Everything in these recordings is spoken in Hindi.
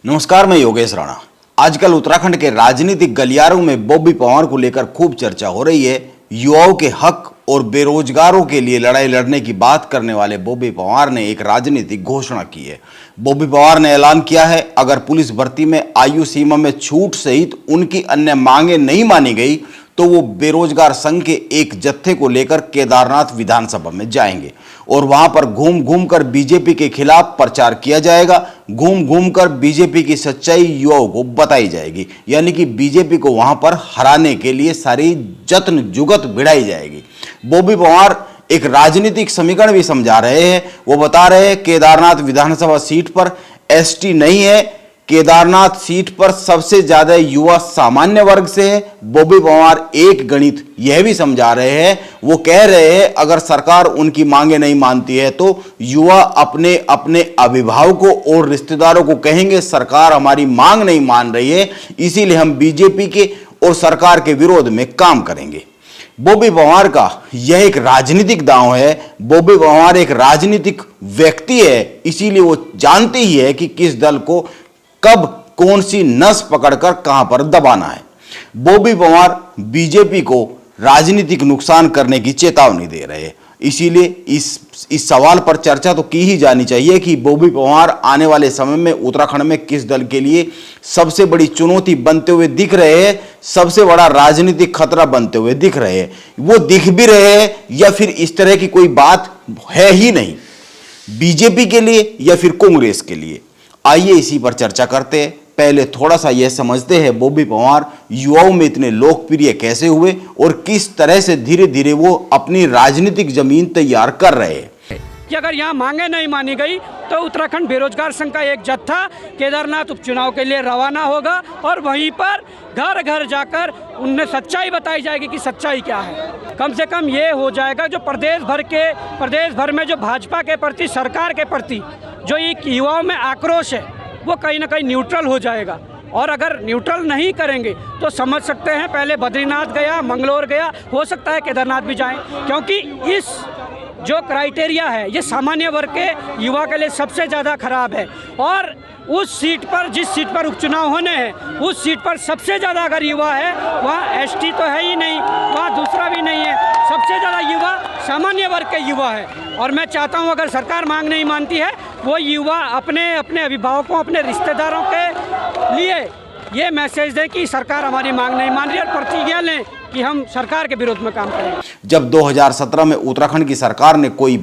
नमस्कार, मैं योगेश राणा। आजकल उत्तराखंड के राजनीतिक गलियारों में बॉबी पवार को लेकर खूब चर्चा हो रही है। युवाओं के हक और बेरोजगारों के लिए लड़ाई लड़ने की बात करने वाले बॉबी पवार ने एक राजनीतिक घोषणा की है। बॉबी पवार ने ऐलान किया है, अगर पुलिस भर्ती में आयु सीमा में छूट सहित उनकी अन्य मांगे नहीं मानी गई तो वो बेरोजगार संघ के एक जत्थे को लेकर केदारनाथ विधानसभा में जाएंगे और वहां पर घूम घूम कर बीजेपी के खिलाफ प्रचार किया जाएगा। घूम घूम कर बीजेपी की सच्चाई युवाओं को बताई जाएगी, यानी कि बीजेपी को वहां पर हराने के लिए सारी जत्न जुगत भिड़ाई जाएगी। बॉबी पवार एक राजनीतिक समीकरण भी समझा रहे हैं। वो बता रहे हैं केदारनाथ विधानसभा सीट पर एसटी नहीं है, केदारनाथ सीट पर सबसे ज्यादा युवा सामान्य वर्ग से है। बॉबी पवार एक गणित यह भी समझा रहे हैं। वो कह रहे हैं, अगर सरकार उनकी मांगे नहीं मानती है तो युवा अपने अपने अभिभावकों और रिश्तेदारों को कहेंगे सरकार हमारी मांग नहीं मान रही है, इसीलिए हम बीजेपी के और सरकार के विरोध में काम करेंगे। बॉबी पवार का यह एक राजनीतिक दांव है। बॉबी पवार एक राजनीतिक व्यक्ति है, इसीलिए वो जानते ही है कि किस दल को कब कौन सी नस पकड़कर कहां पर दबाना है। बॉबी पवार बीजेपी को राजनीतिक नुकसान करने की चेतावनी दे रहे हैं, इसीलिए इस सवाल पर चर्चा तो की ही जानी चाहिए कि बॉबी पवार आने वाले समय में उत्तराखंड में किस दल के लिए सबसे बड़ी चुनौती बनते हुए दिख रहे हैं, सबसे बड़ा राजनीतिक खतरा बनते हुए दिख रहे हैं। वो दिख भी रहे हैं या फिर इस तरह की कोई बात है ही नहीं बीजेपी के लिए या फिर कांग्रेस के लिए। आइए इसी पर चर्चा करते हैं। पहले थोड़ा सा यह समझते हैं बॉबी पवार युवाओं में इतने लोकप्रिय कैसे हुए और किस तरह से धीरे धीरे वो अपनी राजनीतिक जमीन तैयार कर रहे हैं। कि अगर यहाँ मांगे नहीं मानी गई तो उत्तराखंड बेरोजगार संघ का एक जत्था केदारनाथ उपचुनाव के लिए रवाना होगा और वहीं पर घर घर जाकर उन्हें सच्चाई बताई जाएगी कि सच्चाई क्या है। कम से कम ये हो जाएगा जो प्रदेश भर में जो भाजपा के प्रति, सरकार के प्रति जो एक युवाओं में आक्रोश है वो कहीं ना कहीं न्यूट्रल हो जाएगा। और अगर न्यूट्रल नहीं करेंगे तो समझ सकते हैं पहले बद्रीनाथ गया, मंगलोर गया, हो सकता है केदारनाथ भी जाएं, क्योंकि इस जो क्राइटेरिया है ये सामान्य वर्ग के युवा के लिए सबसे ज़्यादा खराब है। और उस सीट पर, जिस सीट पर उपचुनाव होने हैं, उस सीट पर सबसे ज़्यादा अगर युवा है वहाँ एसटी तो है ही नहीं, वहाँ दूसरा भी नहीं है, सबसे ज़्यादा युवा सामान्य वर्ग के युवा है। और मैं चाहता हूँ अगर सरकार मांग नहीं मानती है वो युवा अपने अपने अभिभावकों, अपने रिश्तेदारों के लिए ये मैसेज दें कि सरकार हमारी मांग नहीं मान रही और प्रतिज्ञा लें कि हम सरकार के विरोध में काम करेंगे। जब 2017 में उत्तराखंड की सरकार ने कोई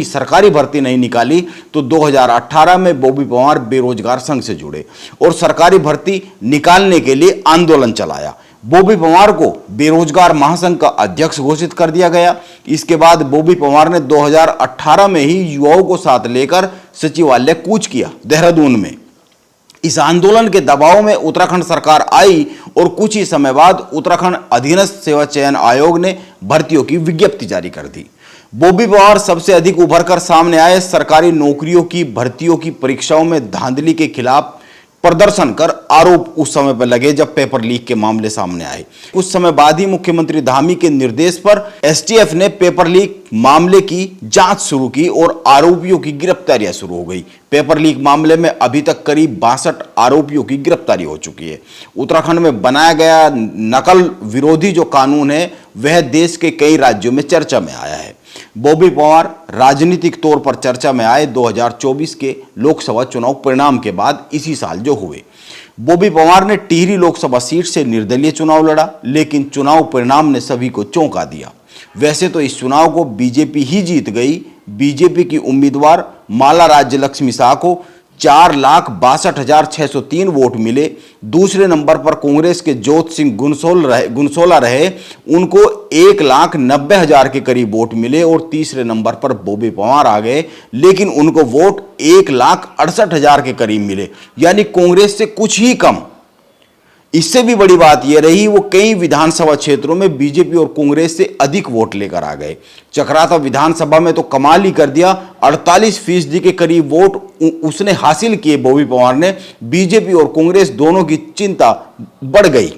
सरकारी भर्ती नहीं निकाली तो 2018 में बॉबी पवार बेरोजगार संघ से जुड़े और सरकारी भर्ती निकालने के लिए आंदोलन चलाया। बॉबी पवार को बेरोजगार महासंघ का अध्यक्ष घोषित कर दिया गया। इसके बाद बॉबी पवार ने 2018 में ही युवाओं को साथ लेकर सचिवालय कूच किया देहरादून में। इस आंदोलन के दबाव में उत्तराखंड सरकार आई और कुछ ही समय बाद उत्तराखंड अधीनस्थ सेवा चयन आयोग ने भर्तियों की विज्ञप्ति जारी कर दी। बॉबी पवार सबसे अधिक उभर कर सामने आए। सरकारी नौकरियों की भर्तियों की परीक्षाओं में धांधली के खिलाफ प्रदर्शन कर आरोप उस समय पर लगे जब पेपर लीक के मामले सामने आए। कुछ समय बाद ही मुख्यमंत्री धामी के निर्देश पर एसटीएफ ने पेपर लीक मामले की जांच शुरू की और आरोपियों की गिरफ्तारियां शुरू हो गई। पेपर लीक मामले में अभी तक करीब 62 आरोपियों की गिरफ्तारी हो चुकी है। उत्तराखंड में बनाया गया नकल विरोधी जो कानून है वह देश के कई राज्यों में चर्चा में आया है। बॉबी पवार राजनीतिक तौर पर चर्चा में आए 2024 के लोकसभा चुनाव परिणाम के बाद, इसी साल जो हुए। बॉबी पवार ने टिहरी लोकसभा सीट से निर्दलीय चुनाव लड़ा, लेकिन चुनाव परिणाम ने सभी को चौंका दिया। वैसे तो इस चुनाव को बीजेपी ही जीत गई। बीजेपी की उम्मीदवार माला राज्य लक्ष्मी शाह को 4,62,603 वोट मिले। दूसरे नंबर पर कांग्रेस के जोत सिंह गुनसोला रहे, उनको 1,90,000 के करीब वोट मिले। और तीसरे नंबर पर बॉबी पवार आ गए, लेकिन उनको वोट 1,68,000 के करीब मिले, यानी कांग्रेस से कुछ ही कम। इससे भी बड़ी बात यह रही वो कई विधानसभा क्षेत्रों में बीजेपी और कांग्रेस से अधिक वोट लेकर आ गए। चक्राता विधानसभा में तो कमाल ही कर दिया, 48% के करीब वोट उसने हासिल किए बॉबी पवार ने। बीजेपी और कांग्रेस दोनों की चिंता बढ़ गई।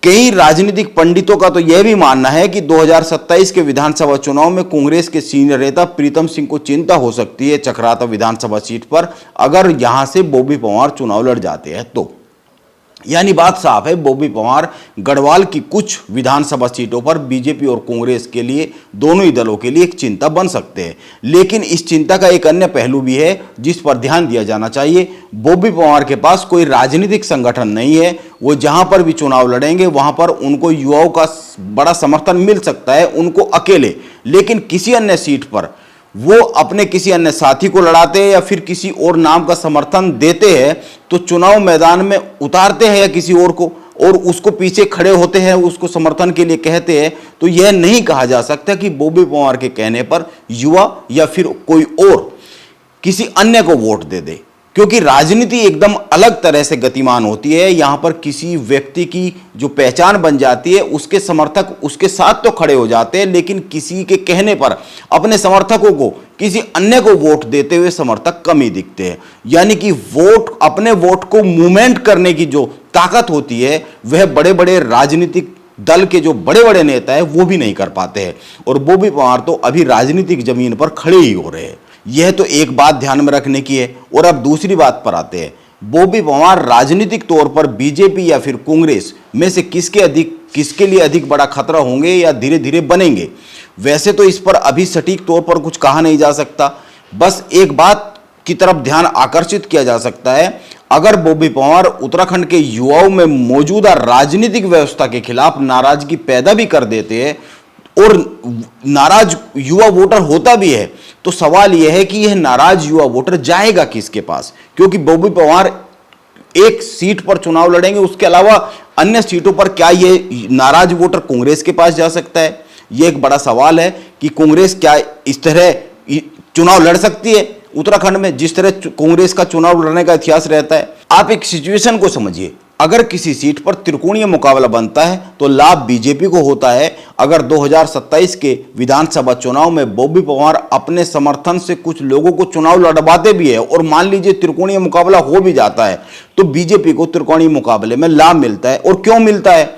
कई राजनीतिक पंडितों का तो यह भी मानना है कि 2027 के विधानसभा चुनाव में कांग्रेस के सीनियर नेता प्रीतम सिंह को चिंता हो सकती है चक्राता विधानसभा सीट पर, अगर यहां से बॉबी पवार चुनाव लड़ जाते हैं तो। यानी बात साफ है, बॉबी पवार गढ़वाल की कुछ विधानसभा सीटों पर बीजेपी और कांग्रेस के लिए, दोनों ही दलों के लिए एक चिंता बन सकते हैं। लेकिन इस चिंता का एक अन्य पहलू भी है जिस पर ध्यान दिया जाना चाहिए। बॉबी पवार के पास कोई राजनीतिक संगठन नहीं है। वो जहां पर भी चुनाव लड़ेंगे वहां पर उनको युवाओं का बड़ा समर्थन मिल सकता है, उनको अकेले। लेकिन किसी अन्य सीट पर वो अपने किसी अन्य साथी को लड़ाते हैं या फिर किसी और नाम का समर्थन देते हैं, तो चुनाव मैदान में उतारते हैं या किसी और को, और उसको पीछे खड़े होते हैं, उसको समर्थन के लिए कहते हैं, तो यह नहीं कहा जा सकता कि बॉबी पवार के कहने पर युवा या फिर कोई और किसी अन्य को वोट दे दे। क्योंकि राजनीति एकदम अलग तरह से गतिमान होती है। यहां पर किसी व्यक्ति की जो पहचान बन जाती है, उसके समर्थक उसके साथ तो खड़े हो जाते हैं, लेकिन किसी के कहने पर अपने समर्थकों को किसी अन्य को वोट देते हुए समर्थक कम ही दिखते हैं। यानी कि वोट, अपने वोट को मूवमेंट करने की जो ताकत होती है, वह बड़े बड़े राजनीतिक दल के जो बड़े बड़े नेता है वो भी नहीं कर पाते हैं। और बॉबी पवार तो अभी राजनीतिक जमीन पर खड़े ही हो रहे हैं। यह तो एक बात ध्यान में रखने की है। और अब दूसरी बात पर आते हैं। बॉबी पवार राजनीतिक तौर पर बीजेपी या फिर कांग्रेस में से किसके लिए अधिक बड़ा खतरा होंगे या धीरे धीरे बनेंगे, वैसे तो इस पर अभी सटीक तौर पर कुछ कहा नहीं जा सकता। बस एक बात की तरफ ध्यान आकर्षित किया जा सकता है, अगर बॉबी पवार उत्तराखंड के युवाओं में मौजूदा राजनीतिक व्यवस्था के खिलाफ नाराजगी पैदा भी कर देते हैं और नाराज युवा वोटर होता भी है, तो सवाल यह है कि यह नाराज युवा वोटर जाएगा किसके पास। क्योंकि बॉबी पवार एक सीट पर चुनाव लड़ेंगे, उसके अलावा अन्य सीटों पर क्या यह नाराज वोटर कांग्रेस के पास जा सकता है? यह एक बड़ा सवाल है कि कांग्रेस क्या इस तरह चुनाव लड़ सकती है उत्तराखंड में, जिस तरह कांग्रेस का चुनाव लड़ने का इतिहास रहता है। आप एक सिचुएशन को समझिए, अगर किसी सीट पर त्रिकोणीय मुकाबला बनता है तो लाभ बीजेपी को होता है। अगर 2027 के विधानसभा चुनाव में बॉबी पवार अपने समर्थन से कुछ लोगों को चुनाव लड़वाते भी है और मान लीजिए त्रिकोणीय मुकाबला हो भी जाता है, तो बीजेपी को त्रिकोणीय मुकाबले में लाभ मिलता है। और क्यों मिलता है,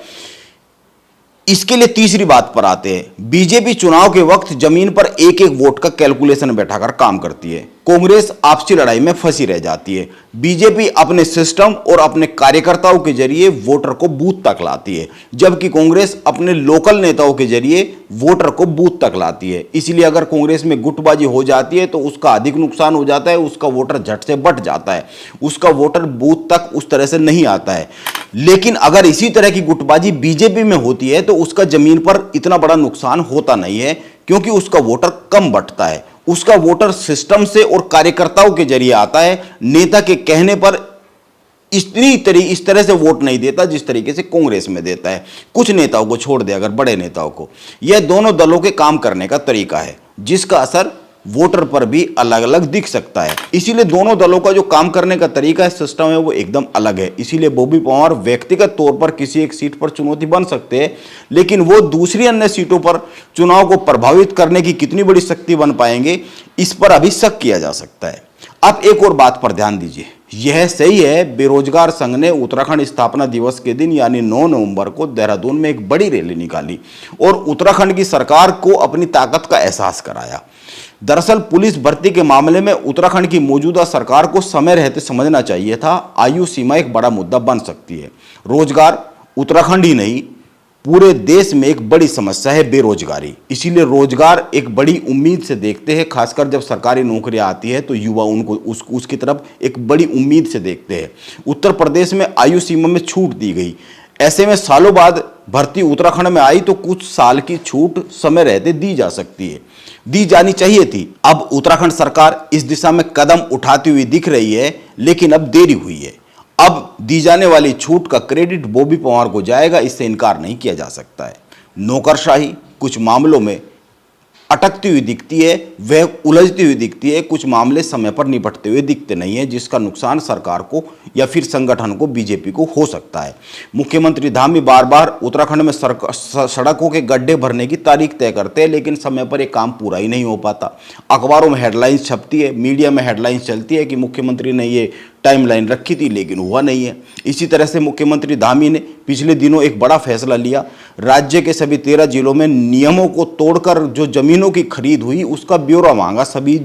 इसके लिए तीसरी बात पर आते हैं। बीजेपी चुनाव के वक्त जमीन पर एक एक वोट का कैलकुलेशन बैठाकर काम करती है, कांग्रेस आपसी लड़ाई में फंसी रह जाती है। बीजेपी अपने सिस्टम और अपने कार्यकर्ताओं के जरिए वोटर को बूथ तक लाती है, जबकि कांग्रेस अपने लोकल नेताओं के जरिए वोटर को बूथ तक लाती है। इसलिए अगर कांग्रेस में गुटबाजी हो जाती है तो उसका अधिक नुकसान हो जाता है, उसका वोटर झट से बट जाता है, उसका वोटर बूथ तक उस तरह से नहीं आता है। लेकिन अगर इसी तरह की गुटबाजी बीजेपी में होती है तो उसका जमीन पर इतना बड़ा नुकसान होता नहीं है, क्योंकि उसका वोटर कम बटता है। उसका वोटर सिस्टम से और कार्यकर्ताओं के जरिए आता है, नेता के कहने पर इस तरह से वोट नहीं देता जिस तरीके से कांग्रेस में देता है। कुछ नेताओं को छोड़ दे, अगर बड़े नेताओं को। यह दोनों दलों के काम करने का तरीका है, जिसका असर वोटर पर भी अलग अलग दिख सकता है। इसीलिए दोनों दलों का जो काम करने का तरीका है, सिस्टम है, वो एकदम अलग है। इसीलिए बॉबी पवार व्यक्तिगत तौर पर किसी एक सीट पर चुनौती बन सकते हैं, लेकिन वो दूसरी अन्य सीटों पर चुनाव को प्रभावित करने की कितनी बड़ी शक्ति बन पाएंगे, इस पर अभी शक किया जा सकता है। अब एक और बात पर ध्यान दीजिए। यह सही है, बेरोजगार संघ ने उत्तराखंड स्थापना दिवस के दिन यानी 9 नवंबर को देहरादून में एक बड़ी रैली निकाली और उत्तराखंड की सरकार को अपनी ताकत का एहसास कराया। दरअसल पुलिस भर्ती के मामले में उत्तराखंड की मौजूदा सरकार को समय रहते समझना चाहिए था। आयु सीमा एक बड़ा मुद्दा बन सकती है। रोजगार उत्तराखंड ही नहीं, पूरे देश में एक बड़ी समस्या है बेरोजगारी। इसीलिए रोजगार एक बड़ी उम्मीद से देखते हैं, खासकर जब सरकारी नौकरियां आती है तो युवा उनको उसकी तरफ एक बड़ी उम्मीद से देखते हैं। उत्तर प्रदेश में आयु सीमा में छूट दी गई, ऐसे में सालों बाद भर्ती उत्तराखंड में आई तो कुछ साल की छूट समय रहते दी जा सकती है, दी जानी चाहिए थी। अब उत्तराखंड सरकार इस दिशा में कदम उठाती हुई दिख रही है, लेकिन अब देरी हुई है। अब दी जाने वाली छूट का क्रेडिट बॉबी पवार को जाएगा, इससे इनकार नहीं किया जा सकता है। नौकरशाही कुछ मामलों में अटकती हुई दिखती है, वह उलझती हुई दिखती है, कुछ मामले समय पर निपटते हुए दिखते नहीं है, जिसका नुकसान सरकार को या फिर संगठन को, बीजेपी को हो सकता है। मुख्यमंत्री धामी बार बार उत्तराखंड में सड़कों के गड्ढे भरने की तारीख तय करते हैं, लेकिन समय पर यह काम पूरा ही नहीं हो पाता। अखबारों में हेडलाइंस छपती है, मीडिया में हेडलाइंस चलती है कि मुख्यमंत्री ने ये टाइमलाइन रखी थी, लेकिन हुआ नहीं है। इसी तरह से मुख्यमंत्री धामी ने पिछले दिनों एक बड़ा फैसला लिया। राज्य के सभी 13 जिलों में नियमों को तोड़कर जो जमीनों की खरीद हुई उसका ब्यौरा मांगा सभी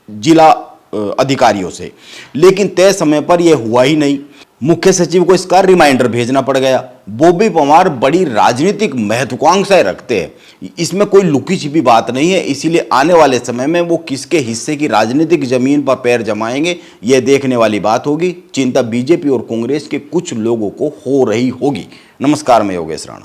जिला अधिकारियों से, लेकिन तय समय पर यह हुआ ही नहीं। मुख्य सचिव को इसका रिमाइंडर भेजना पड़ गया। बॉबी पवार बड़ी राजनीतिक महत्वाकांक्षाएं रखते हैं, इसमें कोई लुकी छिपी बात नहीं है, इसीलिए आने वाले समय में वो किसके हिस्से की राजनीतिक जमीन पर पैर जमाएंगे यह देखने वाली बात होगी। चिंता बीजेपी और कांग्रेस के कुछ लोगों को हो रही होगी। नमस्कार, मैं योगेश राणा।